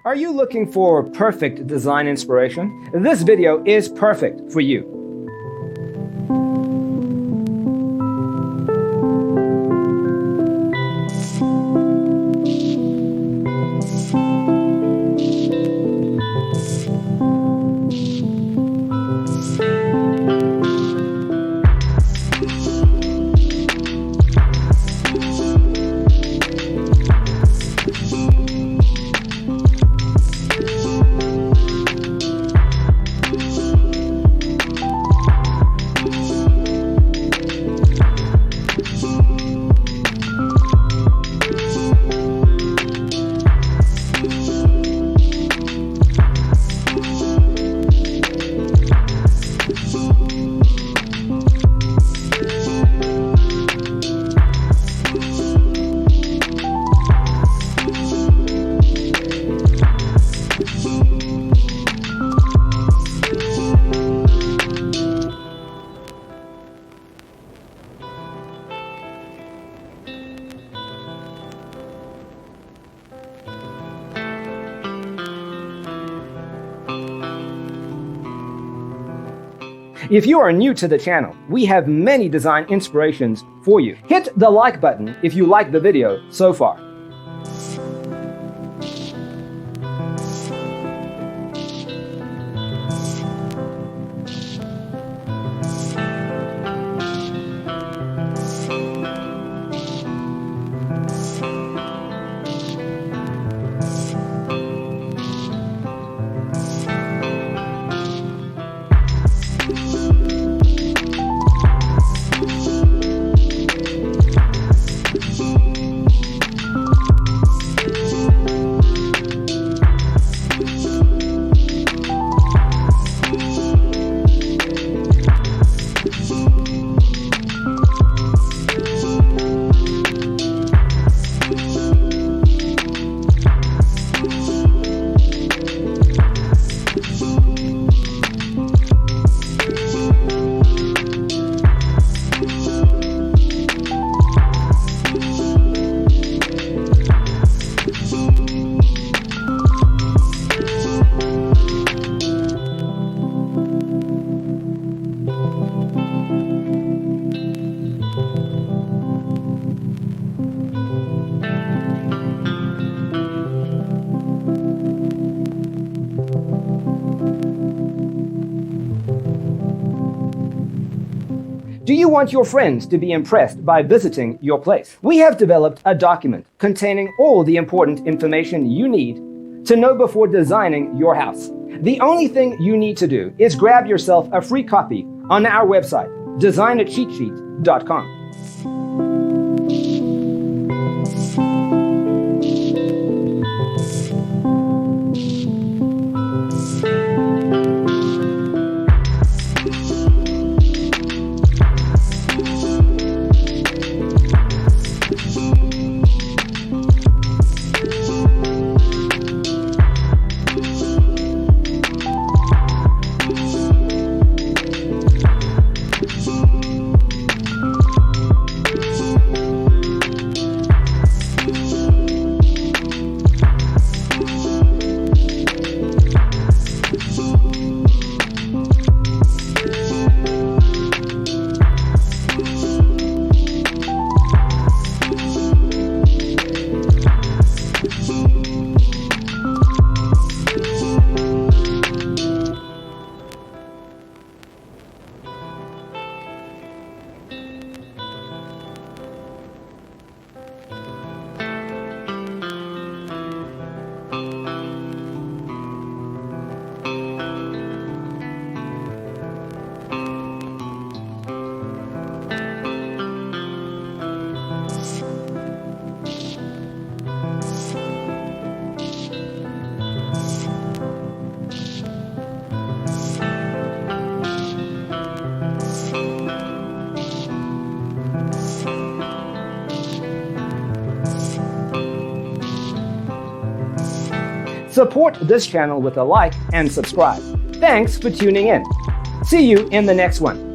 Are you looking for perfect design inspiration? This video is perfect for you. If you are new to the channel, we have many design inspirations for you. Hit the like button if you like the video so far. Do you want your friends to be impressed by visiting your place? We have developed a document containing all the important information you need to know before designing your house. The only thing you need to do is grab yourself a free copy on our website, designacheatsheet.com. Support this channel with a like and subscribe. Thanks for tuning in. See you in the next one.